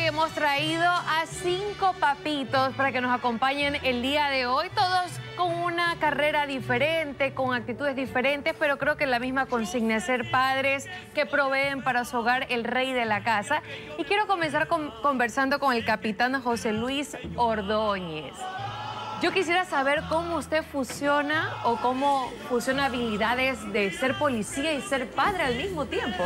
hemos traído a 5 papitos para que nos acompañen el día de hoy, todos con una carrera diferente, con actitudes diferentes, pero creo que la misma consigna, ser padres que proveen para su hogar, el rey de la casa. Y quiero comenzar conversando con el capitán José Luis Ordóñez. Yo quisiera saber cómo usted fusiona o cómo fusiona habilidades de ser policía y ser padre al mismo tiempo.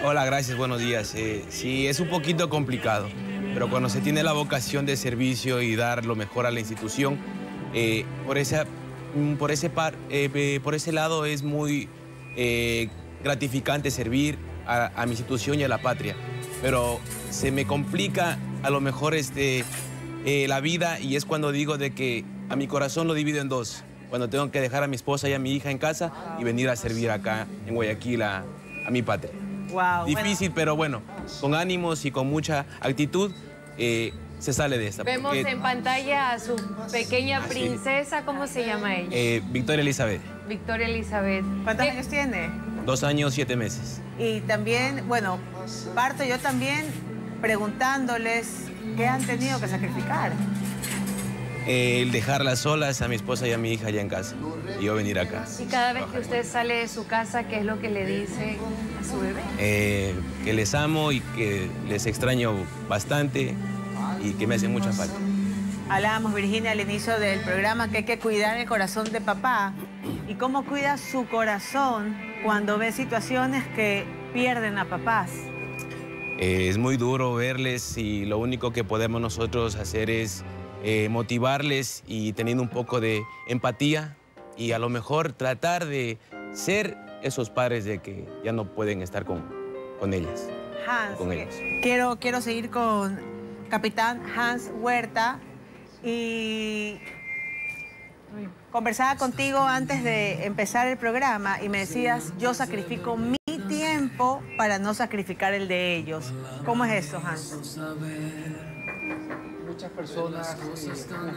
Hola, gracias, buenos días. Sí, es un poquito complicado, pero cuando se tiene la vocación de servicio y dar lo mejor a la institución, por ese lado es muy gratificante servir a mi institución y a la patria. Pero se me complica a lo mejor la vida, y es cuando digo de que a mi corazón lo divido en dos. Cuando tengo que dejar a mi esposa y a mi hija en casa y venir a servir acá en Guayaquil a mi patria. Wow, difícil, pero bueno, con ánimos y con mucha actitud se sale de esta. Vemos en pantalla a su pequeña princesa, ¿cómo se llama ella? Victoria Elizabeth. Victoria Elizabeth. ¿Cuántos años tiene? 2 años, 7 meses. Y también, bueno, parto yo también preguntándoles qué han tenido que sacrificar. El dejarlas solas a mi esposa y a mi hija allá en casa y yo venir acá. Y cada vez que usted sale de su casa, ¿qué es lo que le dice a su bebé? Que les amo y que les extraño bastante y que me hacen mucha falta. Hablábamos, Virginia, al inicio del programa que hay que cuidar el corazón de papá. ¿Y cómo cuida su corazón cuando ve situaciones que pierden a papás? Es muy duro verles y lo único que podemos nosotros hacer es motivarles y teniendo un poco de empatía y a lo mejor tratar de ser esos padres de que ya no pueden estar con ellas. Hans, con ellos. Quiero seguir con capitán Hans Huerta y conversaba contigo antes de empezar el programa y me decías, yo sacrifico mi tiempo para no sacrificar el de ellos. ¿Cómo es eso, Hans? Muchas personas buscan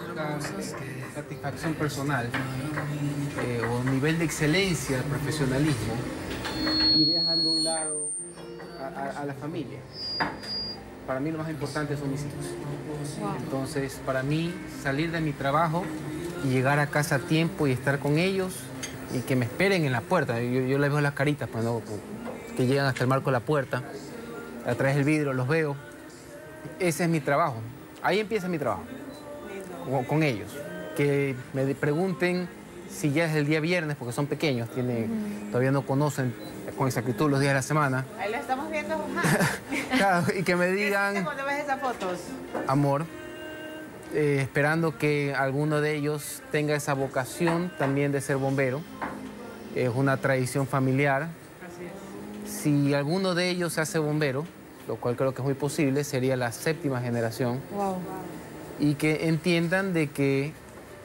satisfacción personal o nivel de excelencia, profesionalismo, y dejan de un lado a la familia. Para mí lo más importante son mis hijos. Wow. Entonces, para mí, salir de mi trabajo y llegar a casa a tiempo y estar con ellos y que me esperen en la puerta. Yo les veo las caritas cuando que llegan hasta el marco de la puerta, a través del vidrio los veo. Ese es mi trabajo. Ahí empieza mi trabajo, con ellos. Que me pregunten si ya es el día viernes, porque son pequeños, todavía no conocen con exactitud los días de la semana. Ahí lo estamos viendo, Claro, y que me digan... ¿Cuándo ves esas fotos? Amor, esperando que alguno de ellos tenga esa vocación también de ser bombero. Es una tradición familiar. Así es. Si alguno de ellos se hace bombero, lo cual creo que es muy posible, sería la 7ª generación. Wow. Y que entiendan de que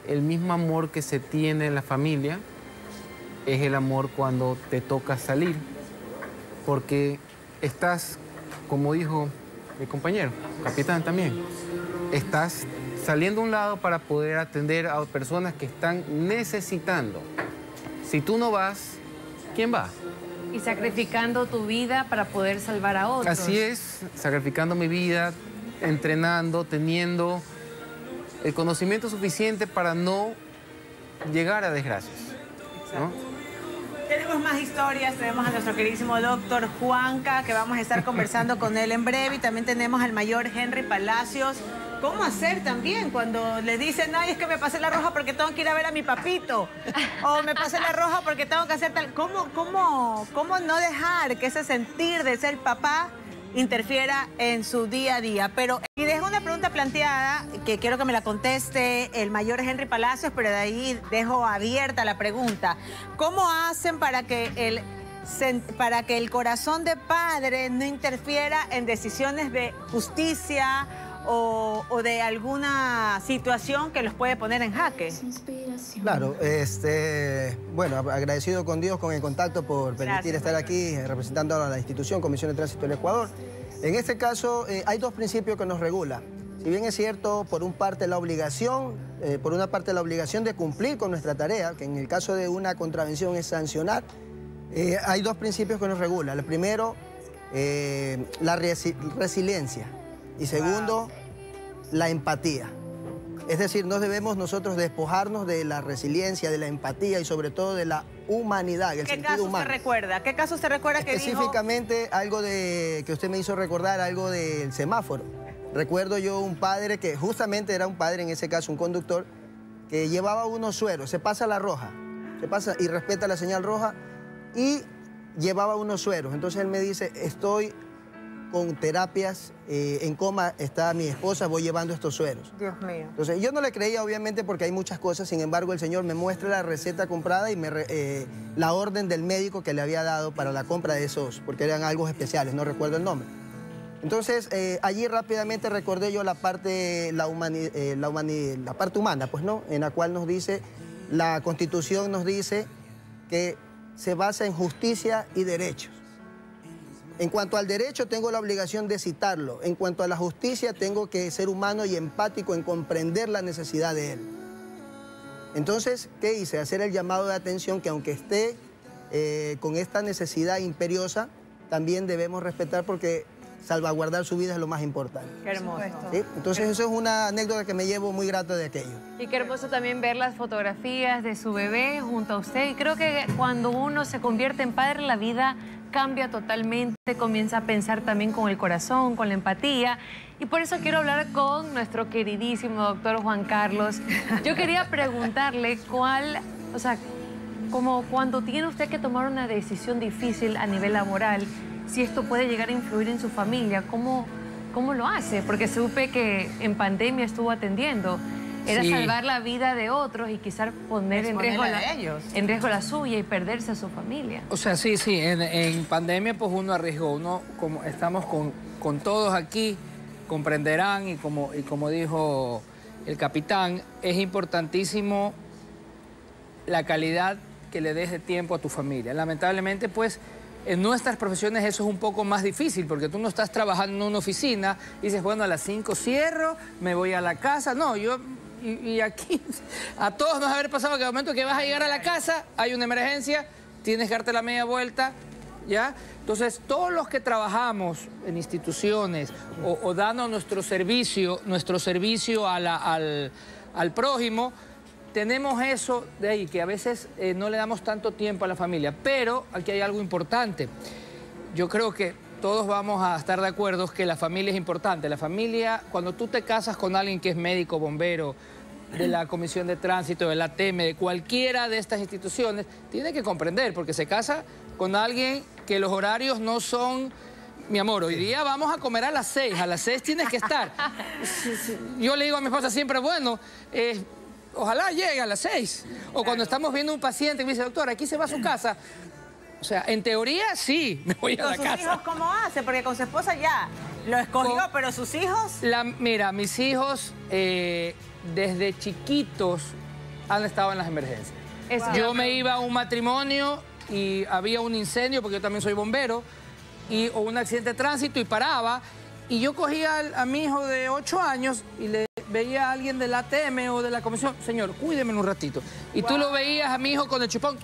el mismo amor que se tiene en la familia es el amor cuando te toca salir. Porque estás, como dijo mi compañero, capitán también, estás saliendo a un lado para poder atender a personas que están necesitando. Si tú no vas, ¿quién va? Y sacrificando tu vida para poder salvar a otros. Así es, sacrificando mi vida, entrenando, teniendo el conocimiento suficiente para no llegar a desgracias, ¿no? Tenemos más historias, tenemos a nuestro queridísimo doctor Juanca, que vamos a estar conversando con él en breve, y también tenemos al mayor Henry Palacios. ¿Cómo hacer también cuando le dicen, ay, es que me pasé la roja porque tengo que ir a ver a mi papito? O me pasé la roja porque tengo que hacer tal... ¿Cómo no dejar que ese sentir de ser papá interfiera en su día a día? Pero, y dejo una pregunta planteada que quiero que me la conteste el mayor Henry Palacios, pero de ahí dejo abierta la pregunta. ¿Cómo hacen para que el corazón de padre no interfiera en decisiones de justicia o de alguna situación que los puede poner en jaque? Claro, bueno, agradecido con Dios, con el contacto, por permitir estar aquí representando a la institución Comisión de Tránsito del Ecuador. En este caso, hay 2 principios que nos regulan. Si bien es cierto, por una parte la obligación de cumplir con nuestra tarea, que en el caso de una contravención es sancionar, hay 2 principios que nos regulan. El primero, la resiliencia. Y segundo, la empatía. Es decir, no debemos nosotros despojarnos de la resiliencia, de la empatía y sobre todo de la humanidad, el sentido humano. ¿Qué caso usted recuerda que específicamente dijo? Algo que usted me hizo recordar, algo del semáforo. Recuerdo yo un padre que justamente era un padre, en ese caso un conductor, que llevaba unos sueros, se pasa la roja, se pasa y respeta la señal roja y llevaba unos sueros. Entonces él me dice, estoy con terapias, en coma está mi esposa, voy llevando estos sueros. Dios mío. Entonces yo no le creía obviamente porque hay muchas cosas, sin embargo el señor me muestra la receta comprada y la orden del médico que le había dado para la compra de esos, porque eran algo especiales, no recuerdo el nombre. Entonces allí rápidamente recordé yo la parte, la parte humana, pues no, en la cual nos dice, la Constitución nos dice que se basa en justicia y derechos. En cuanto al derecho, tengo la obligación de citarlo. En cuanto a la justicia, tengo que ser humano y empático en comprender la necesidad de él. Entonces, ¿qué hice? Hacer el llamado de atención que aunque esté con esta necesidad imperiosa, también debemos respetar porque salvaguardar su vida es lo más importante. Qué hermoso. ¿Sí? Entonces, eso es una anécdota que me llevo muy grato de aquello. Y qué hermoso también ver las fotografías de su bebé junto a usted. Y creo que cuando uno se convierte en padre, la vida cambia totalmente, comienza a pensar también con el corazón, con la empatía. Y por eso quiero hablar con nuestro queridísimo doctor Juan Carlos. Yo quería preguntarle como cuando tiene usted que tomar una decisión difícil a nivel laboral, si esto puede llegar a influir en su familia, ¿cómo lo hace? Porque supe que en pandemia estuvo atendiendo. Era salvar la vida de otros y quizás poner en riesgo la suya y perderse a su familia. O sea, sí, en pandemia pues uno arriesgó, como estamos con todos aquí, comprenderán y como dijo el capitán, es importantísimo la calidad que le des de tiempo a tu familia. Lamentablemente pues en nuestras profesiones eso es un poco más difícil porque tú no estás trabajando en una oficina y dices, bueno, a las 5 cierro, me voy a la casa. No, y aquí a todos nos va a haber pasado que al momento que vas a llegar a la casa hay una emergencia, tienes que darte la media vuelta, ¿ya? Entonces, todos los que trabajamos en instituciones o dando nuestro servicio al prójimo, tenemos eso de ahí, que a veces no le damos tanto tiempo a la familia. Pero aquí hay algo importante. Yo creo que todos vamos a estar de acuerdo que la familia es importante. La familia, cuando tú te casas con alguien que es médico, bombero, de la Comisión de Tránsito, de la ATM, de cualquiera de estas instituciones, tiene que comprender, porque se casa con alguien que los horarios no son... Mi amor, hoy día vamos a comer a las 6 tienes que estar. Yo le digo a mi esposa siempre, bueno, ojalá llegue a las 6. O cuando estamos viendo un paciente que me dice, doctor, aquí se va a su casa. O sea, en teoría sí, me voy a la casa. ¿Sus hijos cómo hace? Porque con su esposa ya lo escogió, pero sus hijos... Mira, mis hijos desde chiquitos han estado en las emergencias. Yo me iba a un matrimonio y había un incendio, porque yo también soy bombero, o un accidente de tránsito y paraba. Y yo cogía a mi hijo de 8 años y le veía a alguien del ATM o de la comisión, señor, cuídeme un ratito. Y tú lo veías a mi hijo con el chupón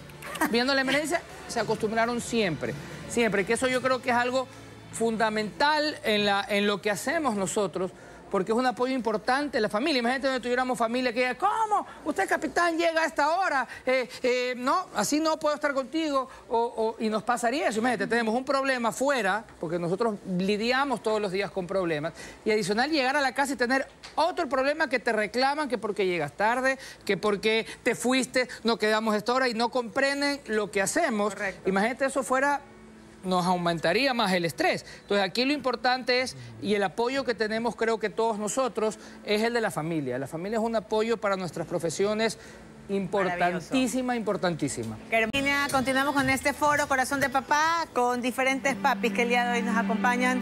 viendo la emergencia, se acostumbraron siempre, que eso yo creo que es algo fundamental en lo que hacemos nosotros, porque es un apoyo importante en la familia. Imagínate donde tuviéramos familia que diga, ¿cómo? Usted, capitán, llega a esta hora, no, así no puedo estar contigo, y nos pasaría eso. Imagínate, tenemos un problema fuera, porque nosotros lidiamos todos los días con problemas, y adicional llegar a la casa y tener otro problema que te reclaman, que porque llegas tarde, que porque te fuiste, no quedamos esta hora, y no comprenden lo que hacemos. Correcto. Imagínate eso fuera... nos aumentaría más el estrés. Entonces aquí lo importante es, y el apoyo que tenemos creo que todos nosotros, es el de la familia. La familia es un apoyo para nuestras profesiones importantísima. Continuamos con este foro Corazón de Papá, con diferentes papis que el día de hoy nos acompañan.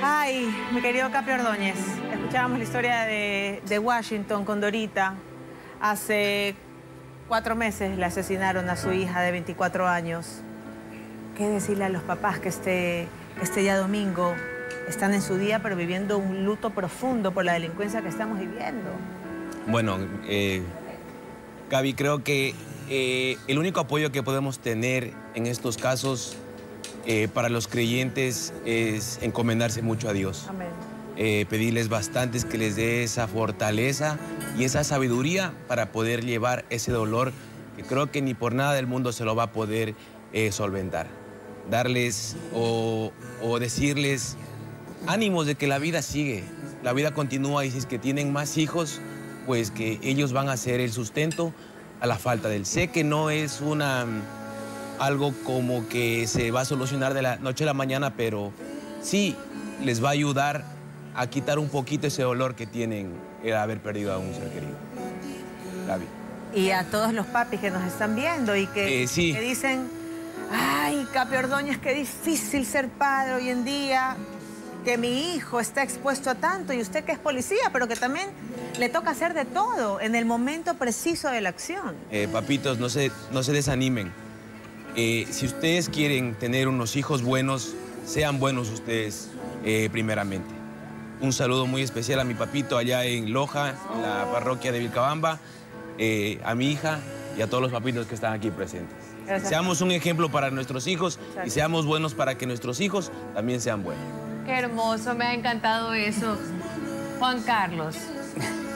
Ay, mi querido Capi Ordóñez, escuchábamos la historia de Washington con Dorita. Hace 4 meses le asesinaron a su hija de 24 años. ¿Qué decirle a los papás que este día domingo están en su día, pero viviendo un luto profundo por la delincuencia que estamos viviendo? Bueno, Gaby, creo que el único apoyo que podemos tener en estos casos para los creyentes es encomendarse mucho a Dios. Amén. pedirles bastantes que les dé esa fortaleza y esa sabiduría para poder llevar ese dolor que creo que ni por nada del mundo se lo va a poder solventar. Darles o decirles ánimos de que la vida sigue, la vida continúa y si es que tienen más hijos, pues que ellos van a ser el sustento a la falta de él. Sé que no es algo como que se va a solucionar de la noche a la mañana, pero sí les va a ayudar a quitar un poquito ese dolor que tienen el haber perdido a un ser querido. Gaby. Y a todos los papis que nos están viendo y que, sí. que dicen, ay, Capi Ordóñez, qué difícil ser padre hoy en día, que mi hijo está expuesto a tanto y usted que es policía, pero que también le toca hacer de todo en el momento preciso de la acción. Papitos, no se desanimen. Si ustedes quieren tener unos hijos buenos, sean buenos ustedes primeramente. Un saludo muy especial a mi papito allá en Loja, en la parroquia de Vilcabamba, a mi hija y a todos los papitos que están aquí presentes. Gracias. Seamos un ejemplo para nuestros hijos y seamos buenos para que nuestros hijos también sean buenos. Qué hermoso, me ha encantado eso. Juan Carlos,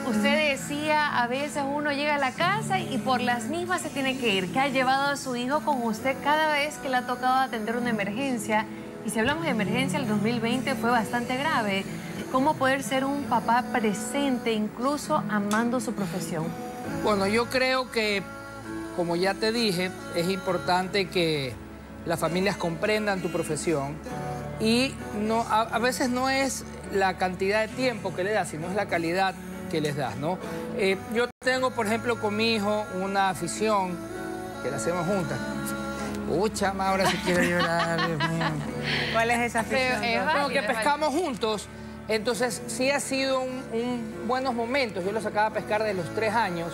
usted decía, a veces uno llega a la casa y por las mismas se tiene que ir. ¿Qué ha llevado a su hijo con usted cada vez que le ha tocado atender una emergencia? Y si hablamos de emergencia, el 2020 fue bastante grave. ¿Cómo poder ser un papá presente, incluso amando su profesión? Bueno, yo creo que, como ya te dije, es importante que las familias comprendan tu profesión y a veces no es la cantidad de tiempo que le das, sino es la calidad que les das, ¿no? Yo tengo, por ejemplo, con mi hijo una afición que la hacemos juntas. Pucha, ahora sí quiero llorar, Dios mío. ¿Cuál es esa afición? Como que pescamos juntos. Entonces, sí ha sido buenos momentos. Yo lo sacaba a pescar de los 3 años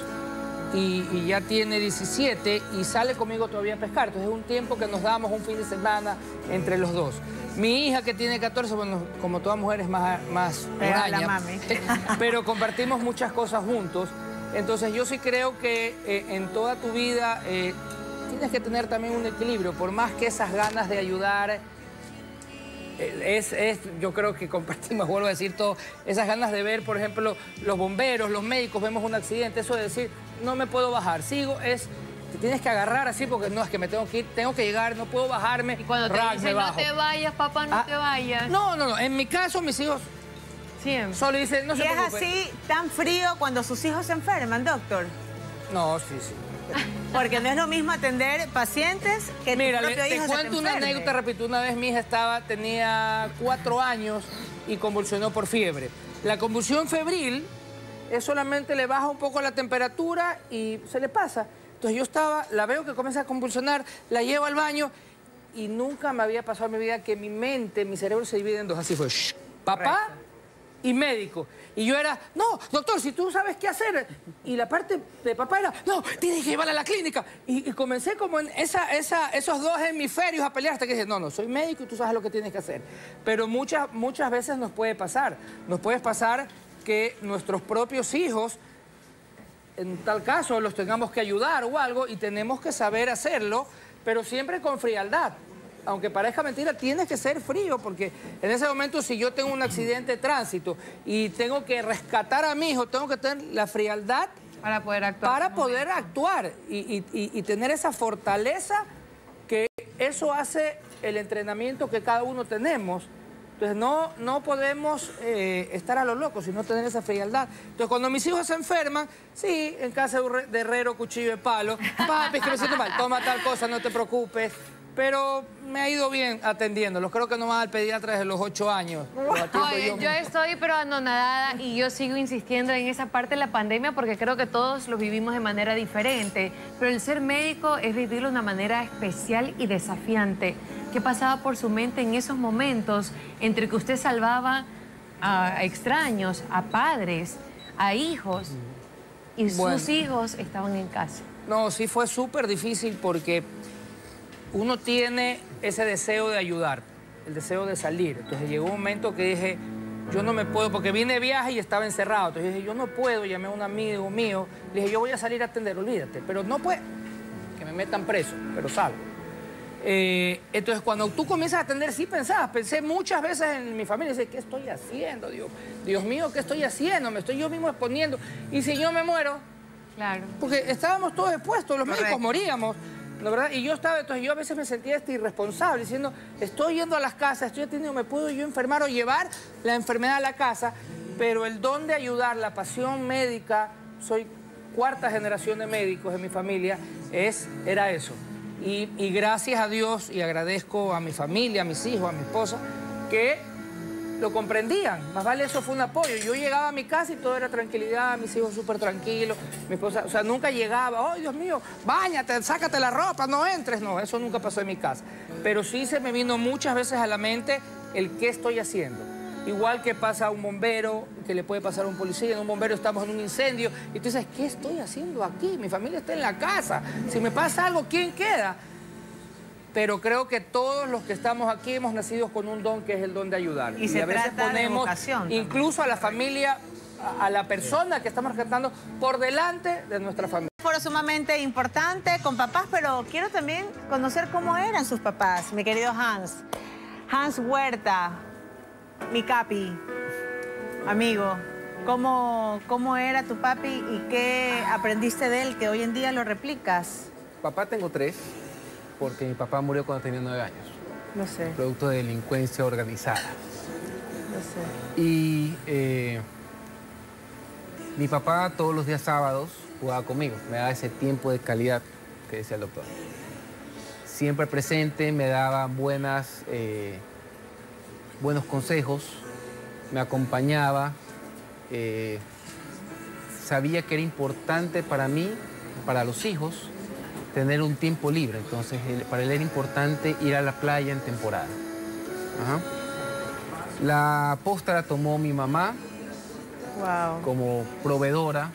y ya tiene 17 y sale conmigo todavía a pescar. Entonces, es un tiempo que nos damos un fin de semana entre los dos. Mi hija, que tiene 14, bueno, como toda mujer es más huraña, mami. pero compartimos muchas cosas juntos. Entonces, yo sí creo que en toda tu vida tienes que tener también un equilibrio, por más que esas ganas de ayudar... yo creo que compartimos, vuelvo a decir todo, esas ganas de ver, por ejemplo, los bomberos, los médicos, vemos un accidente, eso de decir, no me puedo bajar, te tienes que agarrar así porque no, es que me tengo que ir, tengo que llegar, no puedo bajarme. Y cuando te dicen, no te vayas, papá, no te vayas. No, en mi caso, mis hijos siempre solo dicen, no se preocupe. ¿Y es así tan frío cuando sus hijos se enferman, doctor? No, sí. Porque no es lo mismo atender pacientes que Mira, tu propio hijo te cuento una enferme. anécdota, repito, una vez mi hija tenía 4 años y convulsionó por fiebre. La convulsión febril es solamente le baja un poco la temperatura y se le pasa. Entonces la veo que comienza a convulsionar, la llevo al baño y nunca me había pasado en mi vida que mi cerebro se divide en dos. Así fue, papá y médico. Y yo era, no, doctor, si tú sabes qué hacer. Y la parte de papá era, no, tienes que llevarla a la clínica. Y comencé como en esos dos hemisferios a pelear hasta que dije, no, soy médico y tú sabes lo que tienes que hacer. Pero muchas veces nos puede pasar. Nos puede pasar que nuestros propios hijos, en tal caso, los tengamos que ayudar o algo y tenemos que saber hacerlo, pero siempre con frialdad. Aunque parezca mentira, tienes que ser frío, porque en ese momento, si yo tengo un accidente de tránsito y tengo que rescatar a mi hijo, tengo que tener la frialdad para poder actuar. Y tener esa fortaleza, que eso hace el entrenamiento que cada uno tenemos. Entonces, no podemos estar a lo loco, sino tener esa frialdad. Entonces, cuando mis hijos se enferman, sí, en casa de herrero, cuchillo de palo, papi, es que me siento mal, toma tal cosa, no te preocupes. Pero me ha ido bien atendiéndolos. Creo que no más al pediatra desde los 8 años. Oye, yo estoy pero anonadada y yo sigo insistiendo en esa parte de la pandemia porque creo que todos lo vivimos de manera diferente. Pero el ser médico es vivirlo de una manera especial y desafiante. ¿Qué pasaba por su mente en esos momentos entre que usted salvaba a extraños, a padres, a hijos y sus hijos estaban en casa? No, sí fue súper difícil porque uno tiene ese deseo de ayudar, el deseo de salir. Entonces llegó un momento que dije, yo no me puedo, porque vine de viaje y estaba encerrado. Entonces dije, yo no puedo, llamé a un amigo mío, le dije, yo voy a salir a atender, olvídate, pero no puedo, que me metan preso, pero salgo. Entonces, cuando tú comienzas a atender, sí pensé muchas veces en mi familia, dice, ¿qué estoy haciendo, Dios? Dios mío, ¿qué estoy haciendo? Me estoy yo mismo exponiendo. Y si yo me muero, Claro. porque estábamos todos expuestos, los médicos moríamos, ¿no, verdad? Y yo estaba, entonces yo a veces me sentía irresponsable, diciendo, estoy yendo a las casas, estoy atendiendo, me puedo yo enfermar o llevar la enfermedad a la casa, pero el don de ayudar, la pasión médica, soy cuarta generación de médicos en mi familia, era eso. Y gracias a Dios, y agradezco a mi familia, a mis hijos, a mi esposa, que lo comprendían. Más vale, eso fue un apoyo. Yo llegaba a mi casa y todo era tranquilidad, mis hijos súper tranquilos, mi esposa, o sea, nunca llegaba, ¡ay, Dios mío, báñate, sácate la ropa, no entres! No, eso nunca pasó en mi casa. Pero sí se me vino muchas veces a la mente el qué estoy haciendo. Igual que pasa a un bombero, que le puede pasar a un policía, en un bombero estamos en un incendio, y tú dices, ¿qué estoy haciendo aquí? Mi familia está en la casa, si me pasa algo, ¿quién queda? Pero creo que todos los que estamos aquí hemos nacido con un don que es el don de ayudar. Y se a veces trata de ponemos vocación incluso a la familia, a la persona que estamos rescatando por delante de nuestra familia. Foro sumamente importante con papás, pero quiero también conocer cómo eran sus papás, mi querido Hans. Hans Huerta, mi capi, amigo, ¿cómo era tu papi y qué aprendiste de él que hoy en día lo replicas? Papá tengo 3, porque mi papá murió cuando tenía 9 años. No sé, Producto de delincuencia organizada. no sé. Y mi papá todos los días sábados jugaba conmigo, me daba ese tiempo de calidad que decía el doctor. Siempre presente, me daba buenos consejos, me acompañaba, sabía que era importante para mí, para los hijos, tener un tiempo libre. Entonces, para él era importante ir a la playa en temporada. Ajá. La posta la tomó mi mamá Wow. como proveedora,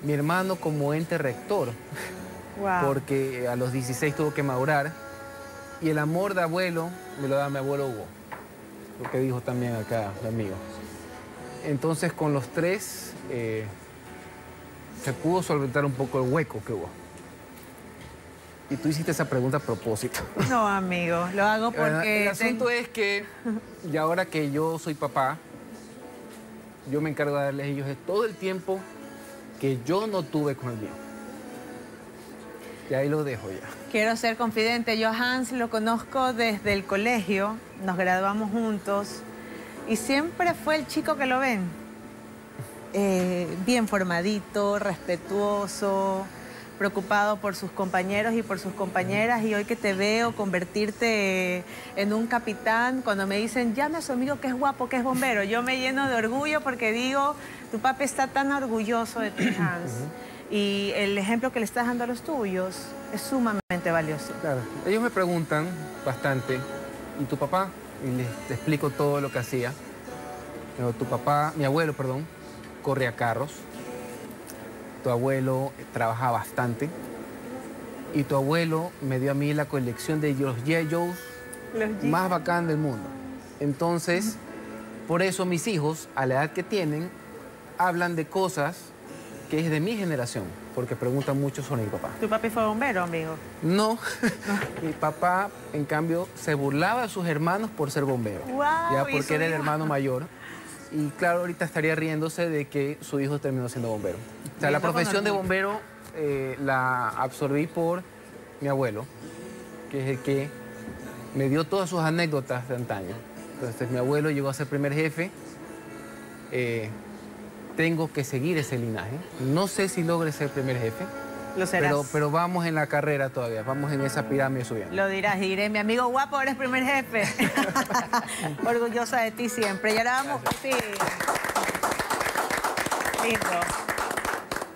mi hermano como ente rector, Wow. porque a los 16 tuvo que madurar, y el amor de abuelo me lo da mi abuelo Hugo, lo que dijo también acá el amigo. Entonces, con los 3 se pudo solventar un poco el hueco que hubo. Y tú hiciste esa pregunta a propósito. No, amigo, lo hago porque... El asunto es que, y ahora que yo soy papá, yo me encargo de darles a ellos todo el tiempo que yo no tuve con el mío. Y ahí lo dejo ya. Quiero ser confidente, yo a Hans lo conozco desde el colegio, nos graduamos juntos y siempre fue el chico que lo ven. Bien formadito, respetuoso, preocupado por sus compañeros y por sus compañeras, y hoy que te veo convertirte en un capitán, cuando me dicen, llame a su amigo que es guapo, que es bombero, yo me lleno de orgullo porque digo, tu papi está tan orgulloso de ti, Hans. Y el ejemplo que le estás dando a los tuyos es sumamente valioso. Claro, ellos me preguntan bastante, ¿y tu papá? Y les explico todo lo que hacía. Pero mi abuelo, corría carros. Tu abuelo trabajaba bastante. Y tu abuelo me dio a mí la colección de los G.I. Joes más bacán del mundo. Entonces, por eso mis hijos, a la edad que tienen, hablan de cosas que es de mi generación, porque preguntan mucho sobre mi papá. ¿Tu papi fue bombero, amigo? No, mi papá, en cambio, se burlaba de sus hermanos por ser bombero. Wow, Ya ¿y porque su era el hijo? hermano mayor. Y claro, ahorita estaría riéndose de que su hijo terminó siendo bombero. O sea, la Viendo con profesión de orgullo. bombero la absorbí por mi abuelo, que es el que me dio todas sus anécdotas de antaño. Entonces, mi abuelo llegó a ser primer jefe. Tengo que seguir ese linaje. No sé si logre ser primer jefe, Lo serás. pero vamos en la carrera todavía, vamos en esa pirámide subiendo. Lo dirás, y diré, mi amigo guapo, eres primer jefe. Orgullosa de ti siempre. Y ahora vamos, sí. Lindo.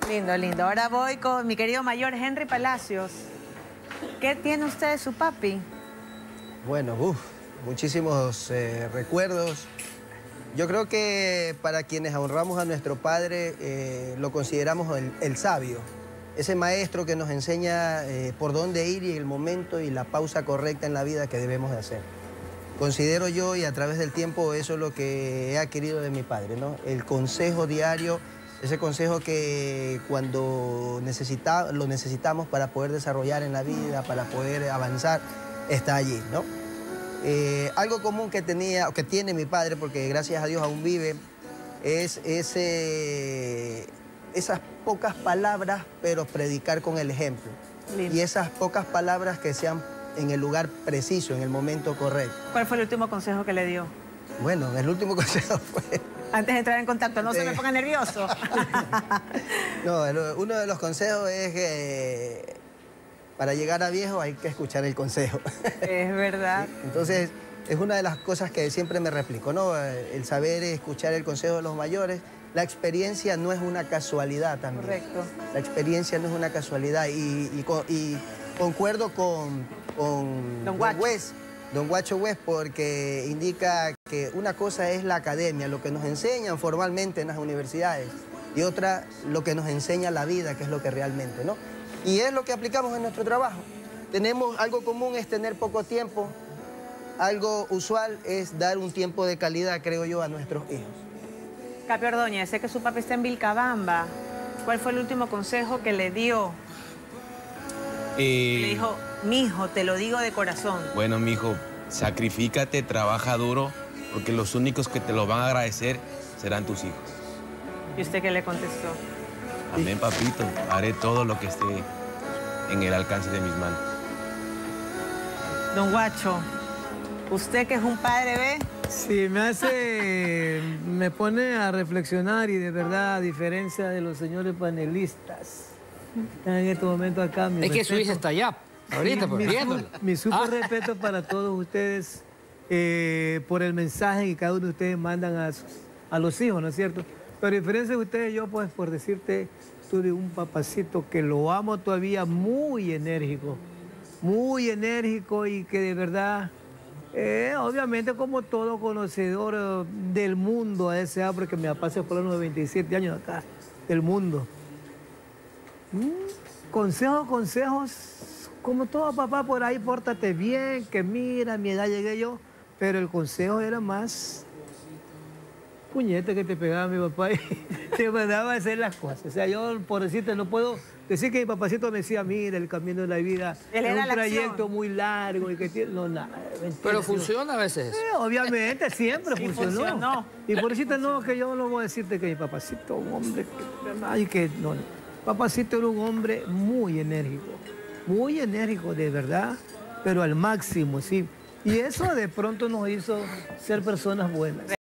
Lindo, lindo. Ahora voy con mi querido mayor Henry Palacios. ¿Qué tiene usted de su papi? Bueno, muchísimos recuerdos. Yo creo que para quienes honramos a nuestro padre, lo consideramos el sabio. Ese maestro que nos enseña por dónde ir y el momento y la pausa correcta en la vida que debemos de hacer. Considero yo, y a través del tiempo, eso es lo que he adquirido de mi padre, ¿no? El consejo diario Ese consejo que cuando lo necesitamos para poder desarrollar en la vida, para poder avanzar, está allí, ¿no? Algo común que tiene mi padre, porque gracias a Dios aún vive, es esas pocas palabras, pero predicar con el ejemplo. Lindo. Y esas pocas palabras que sean en el lugar preciso, en el momento correcto. ¿Cuál fue el último consejo que le dio? Bueno, el último consejo fue... Antes de entrar en contacto, no se me ponga nervioso. No, uno de los consejos es que para llegar a viejo hay que escuchar el consejo. Es verdad. ¿Sí? Entonces, es una de las cosas que siempre me replico, ¿no? El saber escuchar el consejo de los mayores. La experiencia no es una casualidad también. Correcto. La experiencia no es una casualidad. Y concuerdo con Don Guacho West, porque indica que una cosa es la academia, lo que nos enseñan formalmente en las universidades, y otra lo que nos enseña la vida, que es lo que realmente, ¿no? Y es lo que aplicamos en nuestro trabajo. Tenemos algo común, es tener poco tiempo. Algo usual es dar un tiempo de calidad, creo yo, a nuestros hijos. Capi Ordóñez, sé que su papá está en Vilcabamba. ¿Cuál fue el último consejo que le dio? Le dijo, mijo, te lo digo de corazón. Bueno, mijo, sacrifícate, trabaja duro, porque los únicos que te lo van a agradecer serán tus hijos. ¿Y usted qué le contestó? Amén, papito. Haré todo lo que esté en el alcance de mis manos. Don Guacho, usted que es un padre, ¿ve? Sí, me pone a reflexionar y de verdad, a diferencia de los señores panelistas, están en este momento acá. Es que su hija está allá, ahorita, pues, viéndola. Mi súper respeto para todos ustedes por el mensaje que cada uno de ustedes mandan a los hijos, ¿no es cierto? Pero a diferencia de ustedes, yo pues por decirte, tuve un papacito que lo amo todavía muy enérgico y que de verdad... obviamente como todo conocedor del mundo a ese porque mi papá se fue a los 97 años acá, del mundo. Consejos, como todo papá por ahí, pórtate bien, que mira, a mi edad llegué yo, pero el consejo era más puñete que te pegaba mi papá y te mandaba a hacer las cosas. O sea, yo por decirte no puedo decir que mi papacito me decía, mira, el camino de la vida es un trayecto muy largo y que tiene... No, nada. Pero funciona a veces eso. Obviamente, siempre Sí, funcionó. Y por decirte no, que yo no voy a decirte que mi papacito un hombre no. Papacito era un hombre muy enérgico de verdad, pero al máximo, sí. Y eso de pronto nos hizo ser personas buenas.